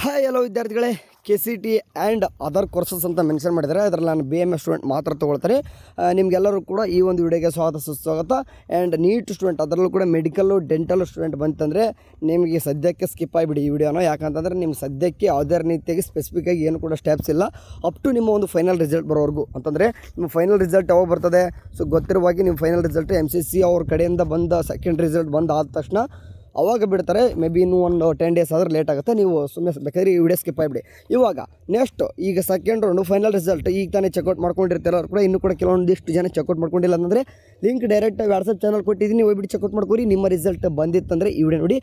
Hi hello ವಿದ್ಯಾರ್ಥಿಗಳೇ, KCT and other courses ಅಂತ mention ಮಾಡಿದ್ದಾರೆ. ಅದರಲ್ಲಿ ನಾನು BMS ಸ್ಟೂಡೆಂಟ್ ಮಾತ್ರ ತೊಗೊಳ್ತಾರೆ. ನಿಮಗೆಲ್ಲರೂ ಕೂಡ ಈ ಒಂದು ವಿಡಿಯೋಗೆ ಸುಸ್ವಾಗತ. ಆ್ಯಂಡ್ ನೀಟ್ ಸ್ಟೂಡೆಂಟ್, ಅದರಲ್ಲೂ ಕೂಡ ಮೆಡಿಕಲ್ಲು ಡೆಂಟಲ್ ಸ್ಟೂಡೆಂಟ್ ಬಂತಂದರೆ ನಿಮಗೆ ಸದ್ಯಕ್ಕೆ ಸ್ಕಿಪ್ ಆಗಿಬಿಡಿ ಈ ವಿಡಿಯೋನ. ಯಾಕಂತಂದರೆ ನಿಮ್ಗೆ ಸದ್ಯಕ್ಕೆ ಯಾವುದೇ ರೀತಿಯಾಗಿ ಸ್ಪೆಸಿಫಿಕ್ಕಾಗಿ ಏನು ಕೂಡ ಸ್ಟೆಪ್ಸ್ ಇಲ್ಲ ಅಪ್ ಟು ನಿಮ್ಮ ಒಂದು ಫೈನಲ್ ರಿಸಲ್ಟ್ ಬರೋವರೆಗೂ. ಅಂತಂದರೆ ನಿಮ್ಮ ಫೈನಲ್ ರಿಸಲ್ಟ್ ಯಾವಾಗ ಬರ್ತದೆ, ಸೊ ಗೊತ್ತಿರುವಾಗಿ ನಿಮ್ಮ ಫೈನಲ್ ರಿಸಲ್ಟ್ MCC ಅವ್ರ ಕಡೆಯಿಂದ ಬಂದ ಸೆಕೆಂಡ್ ರಿಸಲ್ಟ್ ಬಂದು ಆದ ತಕ್ಷಣ ಅವಾಗ ಬಿಡ್ತಾರೆ. ಮೇ ಬಿ ಇನ್ನೂ ಒಂದು 10 days ಆದ್ರೆ ಲೇಟ್ ಆಗುತ್ತೆ. ನೀವು ಸುಮ್ಮನೆ ಬೇಕಾದ್ರೆ ಈ ವಿಡಿಯೋ ಸ್ಕಿಪ್ ಆಗಿಬಿಡಿ. ಇವಾಗ ನೆಕ್ಸ್ಟ್ ಈಗ ಸೆಕೆಂಡ್ ರೌಂಡು ಫೈನಲ್ ರಿಸಲ್ಟ್ ಈಗ ತಾನೇ ಚೆಕ್ಔಟ್ ಮಾಡ್ಕೊಂಡಿರ್ತಾರೆ. ಅವ್ರು ಕೂಡ ಇನ್ನೂ ಕೂಡ ಕೆಲವೊಂದಿಷ್ಟು ಜನ ಚೆಕ್ಔಟ್ ಮಾಡ್ಕೊಂಡಿಲ್ಲ ಅಂತಂದರೆ ಲಿಂಕ್ ಡೈರೆಕ್ಟ್ ವಾಟ್ಸಪ್ ಚಾನಲ್ ಕೊಟ್ಟಿದ್ದೀನಿ, ಹೋಗ್ಬಿಟ್ಟು ಚೆಕ್ಔಟ್ ಮಾಡ್ಕೊರಿ. ನಿಮ್ಮ ರಿಸಲ್ಟ್ ಬಂದಿತ್ತಂದರೆ ಈ ವಿಡಿಯೋ ನೋಡಿ.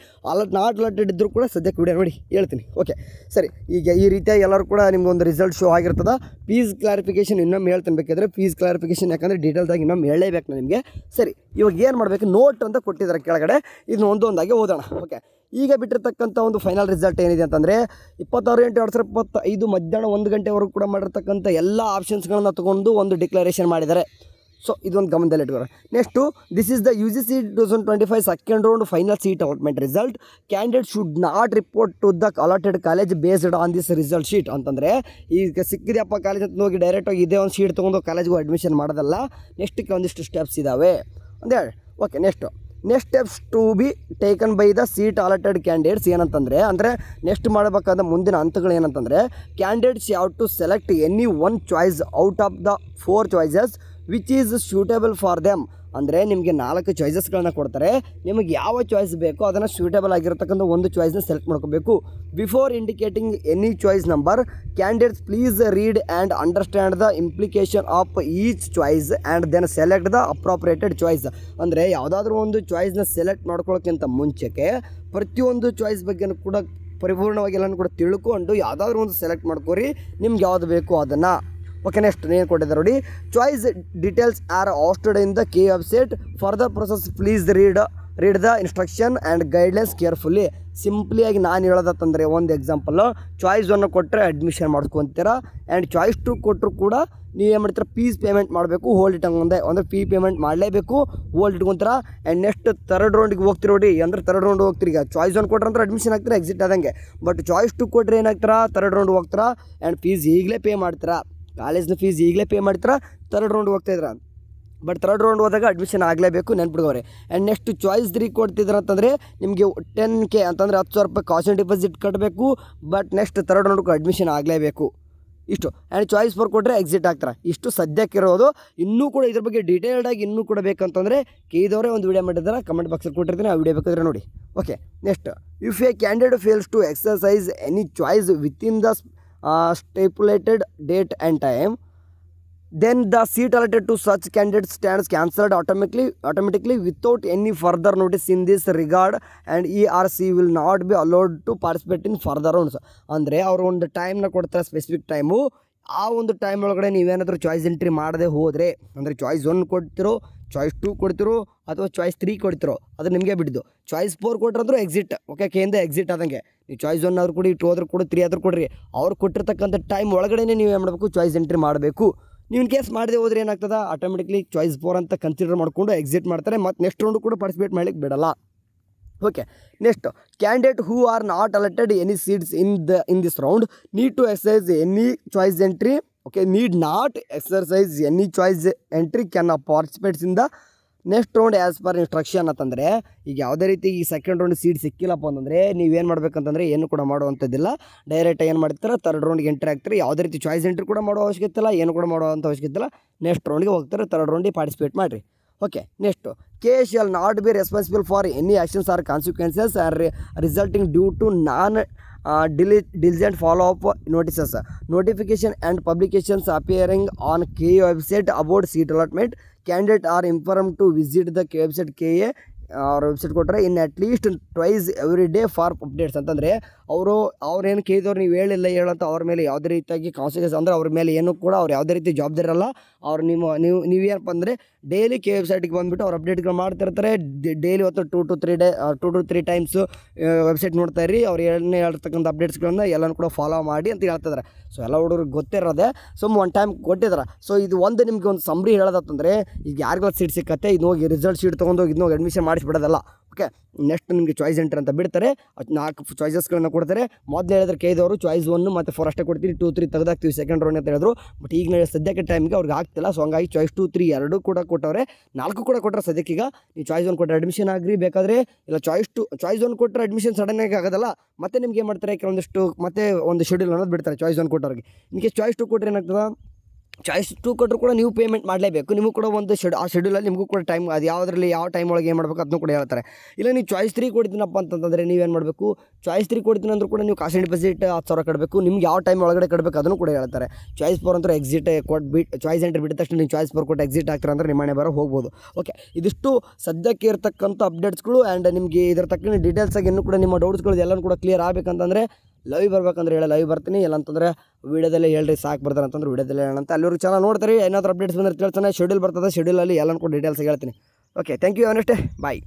ನಾಟ್ ಅಲರ್ಟೆಡ್ ಇದ್ದರೂ ಕೂಡ ಸದ್ಯಕ್ಕೆ ವಿಡಿಯೋ ನೋಡಿ ಹೇಳ್ತೀನಿ. ಓಕೆ ಸರಿ, ಈಗ ಈ ರೀತಿಯಾಗಿ ಎಲ್ಲರೂ ಕೂಡ ನಿಮ್ಗೊಂದು ರಿಸಲ್ಟ್ ಶೋ ಆಗಿರ್ತದೆ. ಫೀಸ್ ಕ್ಲಾರಿಫಿಕೇಷನ್ ಇನ್ನೊಮ್ಮೆ ಹೇಳ್ತೀನಿ, ಬೇಕಾದರೆ ಫೀಸ್ ಕ್ಲಾರಿಫಿಕೇಷನ್ ಯಾಕಂದರೆ ಡೀಟೇಲ್ದಾಗಿ ಇನ್ನೊಮ್ಮೆ ಹೇಳಲೇಬೇಕು ನಾನು ನಿಮಗೆ. ಸರಿ, ಇವಾಗ ಏನು ಮಾಡಬೇಕು, ನೋಟ್ ಅಂತ ಕೊಟ್ಟಿದ್ದಾರೆ ಕೆಳಗಡೆ, ಇದನ್ನ ಒಂದೊಂದಾಗಿ ಓದೋಣ. ಓಕೆ, ಈಗ ಬಿಟ್ಟಿರ್ತಕ್ಕಂಥ ಒಂದು ಫೈನಲ್ ರಿಸಲ್ಟ್ ಏನಿದೆ ಅಂತಂದರೆ 26/8/2025 ಮಧ್ಯಾಹ್ನ 1 ಗಂಟೆವರೆಗೂ ಕೂಡ ಮಾಡಿರ್ತಕ್ಕಂಥ ಎಲ್ಲ ಆಪ್ಷನ್ಸ್ಗಳನ್ನ ತೊಗೊಂಡು ಒಂದು ಡಿಕ್ಲರೇಷನ್ ಮಾಡಿದ್ದಾರೆ. ಸೊ ಇದೊಂದು ಗಮನದಲ್ಲಿಟ್ಕೋರ. Next, this is the UGC 2025 second round final seat allotment result. Candidate should not report to the allotted college based on this result sheet. ಅಂತಂದರೆ ಈಗ ಸಿಕ್ಕಿದೆಯಪ್ಪ ಕಾಲೇಜ್ ಅಂತ ಹೋಗಿ ಡೈರೆಕ್ಟಾಗಿ ಇದೇ ಒಂದು ಶೀಟ್ ತೊಗೊಂಡು ಕಾಲೇಜ್ಗೂ ಅಡ್ಮಿಷನ್ ಮಾಡೋದಲ್ಲ. ನೆಕ್ಸ್ಟ್ ಕೆಲವೊಂದಿಷ್ಟು ಸ್ಟೆಪ್ಸ್ ಇದ್ದಾವೆ ಅಂದೇಳಿ. Okay, next steps to be taken by the seat allotted candidates. ಏನಂತಂದರೆ ನೆಕ್ಸ್ಟ್ ಮಾಡಬೇಕಾದ ಮುಂದಿನ ಹಂತಗಳು ಏನಂತಂದರೆ, candidates have to select any one choice out of the 4 choices which is suitable for them. ಅಂದರೆ ನಿಮಗೆ 4 ಚಾಯ್ಸಸ್ಗಳನ್ನ ಕೊಡ್ತಾರೆ. ನಿಮಗೆ ಯಾವ ಚಾಯ್ಸ್ ಬೇಕೋ ಅದನ್ನು ಸೂಟೇಬಲ್ ಆಗಿರತಕ್ಕಂಥ ಒಂದು ಚಾಯ್ಸ್ನ ಸೆಲೆಕ್ಟ್ ಮಾಡ್ಕೋಬೇಕು. Before indicating any choice number, candidates please read and understand the implication of each choice and then select the appropriated choice. ಅಂದರೆ ಯಾವುದಾದ್ರೂ ಒಂದು ಚಾಯ್ಸ್ನ ಸೆಲೆಕ್ಟ್ ಮಾಡ್ಕೊಳ್ಳೋಕ್ಕಿಂತ ಮುಂಚೆಗೆ ಪ್ರತಿಯೊಂದು ಚಾಯ್ಸ್ ಬಗ್ಗೆನೂ ಕೂಡ ಪರಿಪೂರ್ಣವಾಗಿ ಎಲ್ಲನೂ ಕೂಡ ತಿಳ್ಕೊಂಡು ಯಾವುದಾದ್ರೂ ಒಂದು ಸೆಲೆಕ್ಟ್ ಮಾಡ್ಕೊರಿ, ನಿಮ್ಗೆ ಯಾವುದು ಬೇಕೋ ಅದನ್ನು. ಓಕೆ, ನೆಕ್ಸ್ಟ್ ಏನು ಕೊಟ್ಟಿದ್ದಾರೆ ನೋಡಿ, choice details are hosted in the K website. Further process please read the instruction and guidelines carefully. ಸಿಂಪ್ಲಿಯಾಗಿ ನಾನು ಹೇಳೋದಂತಂದರೆ, ಒಂದು ಎಕ್ಸಾಂಪಲ್ಲು, ಚಾಯ್ಸ್ 1 ಕೊಟ್ಟರೆ ಅಡ್ಮಿಷನ್ ಮಾಡ್ಕೊತೀರಾ, ಆ್ಯಂಡ್ ಚಾಯ್ಸ್ 2 ಕೊಟ್ಟರು ಕೂಡ ನೀವೇನು ಮಾಡ್ತೀರಾ, ಫೀಸ್ ಪೇಮೆಂಟ್ ಮಾಡಬೇಕು, ಹೋಲ್ಡ್ ಇಟ್ಟಂಗೆ ಅಂದರೆ ಫೀ ಪೇಮೆಂಟ್ ಮಾಡಲೇಬೇಕು, ಹೋಲ್ಡ್ ಇಟ್ಕೊತೀರಾ. ಆ್ಯಂಡ್ ನೆಕ್ಸ್ಟ್ ಥರ್ಡ್ ರೌಂಡಿಗೆ ಹೋಗ್ತೀರಿ ನೋಡಿ, ಅಂದರೆ ಥರ್ಡ್ ರೌಂಡ್ ಹೋಗ್ತೀರಿ. ಈಗ ಚಾಯ್ಸ್ 1 ಕೊಟ್ಟರೆ ಅಂದ್ರೆ ಅಡ್ಮಿಷನ್ ಆಗ್ತೀರಾ, ಎಕ್ಸಿಟ್ ಆದಂಗೆ. ಬಟ್ ಚಾಯ್ಸ್ 2 ಕೊಟ್ಟರೆ ಏನಾಗ್ತೀರಾ, ಥರ್ಡ್ ರೌಂಡ್ ಹೋಗ್ತೀರಾ, ಆ್ಯಂಡ್ ಫೀಸ್ ಈಗಲೇ ಪೇ ಮಾಡ್ತೀರಾ, ಕಾಲೇಜ್ನ ಫೀಸ್ ಈಗಲೇ ಪೇ ಮಾಡ್ತೀರಾ, ಥರ್ಡ್ ರೌಂಡ್ ಹೋಗ್ತಾಯಿದ್ರ. ಬಟ್ ಥರ್ಡ್ ರೌಂಡ್ ಹೋದಾಗ ಅಡ್ಮಿಷನ್ ಆಗಲೇಬೇಕು, ನೆನ್ಪಿಡ್ಗೋರಿ. ಆ್ಯಂಡ್ ನೆಕ್ಸ್ಟ್ ಚಾಯ್ಸ್ 3 ಕೊಡ್ತಿದ್ರು ಅಂತಂದರೆ ನಿಮಗೆ 10K ಅಂತಂದರೆ 10,000 ರೂಪಾಯಿ ಕಾಸ್ಟ್ ಡಿಪಾಸಿಟ್ ಕಟ್ಟಬೇಕು. ಬಟ್ ನೆಕ್ಸ್ಟ್ ಥರ್ಡ್ ರೌಂಡ್ಗೆ ಅಡ್ಮಿಷನ್ ಆಗಲೇಬೇಕು, ಇಷ್ಟು. ಆ್ಯಂಡ್ ಚಾಯ್ಸ್ 4 ಕೊಟ್ಟರೆ ಎಕ್ಸಿಟ್ ಆಗ್ತಾರೆ. ಇಷ್ಟು ಸದ್ಯಕ್ಕಿರೋದು. ಇನ್ನೂ ಕೂಡ ಇದ್ರ ಬಗ್ಗೆ ಡೀಟೇಲ್ಡಾಗಿ ಇನ್ನೂ ಕೂಡ ಬೇಕಂತಂದರೆ ಕೇದವರೇ ಒಂದು ವಿಡಿಯೋ ಮಾಡಿದ್ದಾರೆ, ಕಮೆಂಟ್ ಬಾಕ್ಸಲ್ಲಿ ಕೊಟ್ಟಿರ್ತೀನಿ, ಆ ವಿಡಿಯೋ ಬೇಕಾದರೆ ನೋಡಿ. Okay, next, if a candidate fails to exercise any choice within the stipulated date and time, then the seat allotted to such candidate stands cancelled automatically without any further notice in this regard, and he or she will not be allowed to participate in further rounds. ಅಂದರೆ ಅವರು ಒಂದು ಟೈಮ್ನ ಕೊಡ್ತಾರೆ, specific time. ಆ ಒಂದು time ಒಳಗಡೆ ನೀವೇನಾದರೂ choice entry ಮಾಡದೆ ಹೋದರೆ, ಅಂದರೆ ಚಾಯ್ಸ್ 1 ಕೊಡ್ತಿರೋ, ಚಾಯ್ಸ್ 2 ಕೊಡ್ತಿರೋ, ಅಥವಾ ಚಾಯ್ಸ್ 3 ಕೊಡ್ತಿರೋ, ಅದು ನಿಮಗೆ ಬಿಟ್ಟಿದ್ದು. ಚಾಯ್ಸ್ 4 ಕೊಟ್ಟರಂದ್ರೂ ಎಕ್ಸಿಟ್, ಓಕೆ, ಕೇಂದ್ರ ಎಕ್ಸಿಟ್ ಆದಂಗೆ. ನೀವು ಚಾಯ್ಸ್ 1 ಆದ್ರೂ ಕೊಡಿ, 2 ಆದ್ರೂ ಕೊಡಿ, 3 ಆದ್ರೂ ಕೊಡ್ರಿ. ಅವ್ರು ಕೊಟ್ಟಿರ್ತಕ್ಕಂಥ ಟೈಮ್ ಒಳಗಡೆ ನೀವು ಏನು ಮಾಡಬೇಕು, ಚಾಯ್ಸ್ ಎಂಟ್ರಿ ಮಾಡಬೇಕು. ನೀವು ಇನ್ ಕೇಸ್ ಮಾಡದೆ ಹೋದ್ರೆ ಏನಾಗ್ತದೆ, ಆಟೋಮೆಟಿಕ್ಲಿ ಚಾಯ್ಸ್ 4 ಅಂತ ಕನ್ಸಿಡರ್ ಮಾಡಿಕೊಂಡು ಎಕ್ಸಿಟ್ ಮಾಡ್ತಾರೆ, ಮತ್ತು ನೆಕ್ಸ್ಟ್ ರೌಂಡು ಕೂಡ ಪಾರ್ಟಿಸಿಪೇಟ್ ಮಾಡಲಿಕ್ಕೆ ಬಿಡಲ್ಲ. Okay, next, candidate who are not allotted any seats in this round need to exercise any choice entry. Okay, need not exercise any choice entry can participates in the next round as per instruction. ಅಂತಂದರೆ ಈಗ ಯಾವುದೇ ರೀತಿ ಈ second round seat ಸಿಕ್ಕಿಲ್ಲಪ್ಪ ಅಂತಂದರೆ ನೀವೇನು ಮಾಡಬೇಕಂತಂದರೆ ಏನು ಕೂಡ ಮಾಡುವಂಥದ್ದಿಲ್ಲ. Direct ಏನು ಮಾಡ್ತಾರೆ, ಥರ್ಡ್ ರೌಂಡ್ಗೆ ಎಂಟ್ರಿ ಆಗ್ತಾರೆ. ಯಾವುದೇ ರೀತಿ ಚಾಯ್ಸ್ ಎಂಟ್ರಿ ಕೂಡ ಮಾಡೋ ಅವಶ್ಯಕತೆ ಇಲ್ಲ, ಏನು ಕೂಡ ಮಾಡುವಂಥ ಅವಶ್ಯಕತೆ ಇಲ್ಲ. ನೆಕ್ಸ್ಟ್ ರೌಂಡ್ಗೆ ಹೋಗ್ತಾರೆ, ಥರ್ಡ್ ರೌಂಡಿಗೆ ಪಾರ್ಟಿಸಿಪೇಟ್ ಮಾಡಿರಿ. Okay, next, K shall not be responsible for any actions or consequences or resulting due to non diligent follow-up notices, notification and publications appearing on KA website about seat allotment. Candidate are informed to visit the website KA ಅವ್ರ website ಕೊಟ್ಟರೆ ಇನ್ at least twice every day for updates. ಅಂತಂದರೆ ಅವ್ರೇನು ಕೇಳಿದವ್ರು ನೀವು ಹೇಳಿಲ್ಲ ಹೇಳಂತ ಅವ್ರ ಮೇಲೆ ಯಾವುದೇ ರೀತಿಯಾಗಿ ಕಾನ್ಸಿಕ್ವೆನ್ಸ್, ಅಂದರೆ ಅವ್ರ ಮೇಲೆ ಏನೂ ಕೂಡ ಅವ್ರು ಯಾವುದೇ ರೀತಿ ಜವಾಬ್ದಾರಿ ಇರಲ್ಲ. ಅವ್ರು ನೀವೇನಪ್ಪ ಅಂದರೆ ಡೈಲಿ ಕೆ ವೆಬ್ಸೈಟಿಗೆ ಬಂದುಬಿಟ್ಟು ಅವ್ರು ಅಪ್ಡೇಟ್ಗಳು ಮಾಡ್ತಿರ್ತಾರೆ. ಡೈಲಿ ಹೊತ್ತು 2 to 3 ಟೈಮ್ಸು ವೆಬ್ಸೈಟ್ ನೋಡ್ತಾ ಇರಿ. ಅವ್ರು ಏನೇ ಹೇಳ್ತಕ್ಕಂಥ ಅಪ್ಡೇಟ್ಸ್ಗಳನ್ನ ಎಲ್ಲನೂ ಕೂಡ ಫಾಲೋ ಮಾಡಿ ಅಂತ ಹೇಳ್ತಿದ್ದಾರೆ. ಸೊ ಎಲ್ಲ ಹುಡುಗರಿಗೆ ಗೊತ್ತಿರೋದೆ, ಒನ್ ಟೈಮ್ ಕೊಟ್ಟಿದ್ದಾರೆ. ಸೊ ಇದು ಒಂದು ನಿಮಗೆ ಒಂದು ಸಂಬ್ರಿ ಹೇಳೋದಂತಂದರೆ, ಈಗ ಯಾರಿಗೆಲ್ಲ ಸೀಟ್ ಸಿಕ್ಕತ್ತೆ, ಇದು ಹೋಗಿ ರಿಸಲ್ಟ್ ಶೀಟ್ ತೊಗೊಂಡೋಗಿ ಇದನ್ನೋಗಿ ಅಡ್ಮಿಷನ್ ಮಾಡಿಸ್ಬಿಡೋದಲ್ಲ. ಓಕೆ, ನೆಕ್ಸ್ಟ್ ನಿಮಗೆ ಚಾಯ್ಸ್ ಎಂಟ್ರಿ ಅಂತ ಬಿಡ್ತಾರೆ. 4 ಚಾಯ್ಸಸ್ಗಳನ್ನು ಕೊಡ್ತಾರೆ. ಮೊದಲು ಹೇಳಿದ್ರೆ ಕೇಳಿದವರು ಚಾಯ್ಸ್ 1 ಮತ್ತು 4 ಅಷ್ಟೇ ಕೊಡ್ತೀವಿ, 2, 3 ತೆಗೆದಾಕ್ತೀವಿ ಸೆಕೆಂಡ್ ರೌಂಡ್ ಅಂತ ಹೇಳಿದ್ರು. ಬಟ್ ಈಗ ಸದ್ಯಕ್ಕೆ ಟೈಮ್ಗೆ ಅವ್ರಿಗೆ ಆಗ್ತಿಲ್ಲ. ಸೊ ಹಂಗಾಗಿ ಚಾಯ್ಸ್ 2, 3 ಎರಡೂ ಕೂಡ ಕೊಟ್ಟವ್ರೆ, 4 ಕೂಡ ಕೊಟ್ಟರೆ ಸದ್ಯಕ್ಕೀಗ. ನೀವು ಚಾಯ್ಸ್ 1 ಕೊಟ್ಟರೆ ಅಡ್ಮಿಷನ್ ಆಗ್ರಿ, ಬೇಕಾದರೆ ಇಲ್ಲ ಚಾಯ್ಸ್ 1 ಕೊಟ್ಟರೆ ಅಡ್ಮಿಷನ್ ಸಡನ್ನಾಗಿ ಆಗೋದಲ್ಲ. ಮತ್ತೆ ನಿಮ್ಗೆ ಏನು ಮಾಡ್ತಾರೆ, ಕೆಲವೊಂದಿಷ್ಟು ಮತ್ತೆ ಒಂದು ಶೆಡ್ಯೂಲ್ ಅನ್ನೋದು ಬಿಡ್ತಾರೆ ಚಾಯ್ಸ್ 1 ಕೊಟ್ಟವ್ರಿಗೆ. ಇನ್ಕೇಸ್ ಚಾಯ್ಸ್ 2 ಕೊಟ್ಟರೆ ಏನಾಗ್ತದೆ, ಚಾಯ್ಸ್ 2 ಕೊಟ್ಟರು ಕೂಡ ನೀವು ಪೇಮೆಂಟ್ ಮಾಡಲೇಬೇಕು. ನಿಮಗೂ ಕೂಡ ಒಂದು ಆ ಶೆಡ್ಯೂಲಲ್ಲಿ ನಿಮಗೂ ಕೂಡ ಟೈಮ್, ಅದು ಯಾವುದರಲ್ಲಿ ಯಾವ ಟೈಮ್ ಒಳಗೆ ಏನು ಮಾಡಬೇಕು ಅದನ್ನು ಕೂಡ ಹೇಳ್ತಾರೆ. ಇಲ್ಲ ನೀವು ಚಾಯ್ಸ್ 3 ಕೊಡ್ತೀನಪ್ಪ ಅಂತಂದರೆ ನೀವೇನು ಮಾಡಬೇಕು, ಚಾಯ್ಸ್ 3 ಕೊಡ್ತೀನಿ ಅಂದರೂ ಕೂಡ ನೀವು ಕಾಸ್ಟ್ ಆ್ಯಂಡ್ ಡೆಪಾಸಿಟ್ 10,000 ಕಟ್ಟಬೇಕು. ನಿಮ್ಗೆ ಯಾವ ಟೈಮ್ ಒಳಗಡೆ ಕಟ್ಟಬೇಕು ಅದನ್ನು ಕೂಡ ಹೇಳ್ತಾರೆ. ಚಾಯ್ಸ್ 4 ಅಂತೂ ಎಕ್ಸಿಟ್ ಕೊಟ್ಟು ಚಾಯ್ಸ್ ಎಂಟ್ರಿ ಬಿಟ್ಟ ತಕ್ಷಣ ನೀವು ಚಾಯ್ಸ್ 4 ಕೊಟ್ಟು ಎಕ್ಸಿಟ್ ಆಗ್ತೀರ ಅಂದರೆ ನಿಮ್ಮ ಮನೆ ಬರೋ ಹೋಗ್ಬೋದು. ಓಕೆ, ಇದಿಷ್ಟು ಸದ್ಯಕ್ಕೆ ಇರತಕ್ಕಂಥ ಅಪ್ಡೇಟ್ಸ್ಗಳು. ಆ್ಯಂಡ್ ನಿಮಗೆ ಇದರ ತಕ್ಕಂಥ ಡೀಟೇಲ್ಸಾಗಿ ಇನ್ನೂ ಕೂಡ ನಿಮ್ಮ ಡೌಟ್ಸ್ಗಳು ಎಲ್ಲನೂ ಕೂಡ ಕ್ಲಿಯರ್ ಆಗಬೇಕಂತಂದರೆ ಲೈವ್ ಬರ್ಬೇಕಂದ್ರೆ ಹೇಳಿ ಲೈವ್ ಬರ್ತೀನಿ, ಇಲ್ಲ ಅಂತಂದರೆ ವೀಡಿಯೋದಲ್ಲೇ ಹೇಳ್ರಿ ಸಾಕು ಬರ್ತಾರೆ ಅಂತಂದ್ರೆ ವೀಡಿಯೋದಲ್ಲೇ ಹೇಳಂತ. ಅಲ್ಲಿವರೆಗೂ ಚೆನ್ನಾಗಿ ನೋಡ್ತಾರೆ. ಏನಾದರೂ ಅಪ್ಡೇಟ್ಸ್ ಬಂದರೆ ತಿಳ್ತಾನೆ, ಶೆಡ್ಯೂಲ್ ಬರ್ತದೆ, ಶೆಡ್ಯೂಲಲ್ಲಿ ಎಲ್ಲನೂ ಕೂಡ ಡೀಟೇಲ್ಸ್ ಹೇಳ್ತೀನಿ. Okay, thank you. Next bye.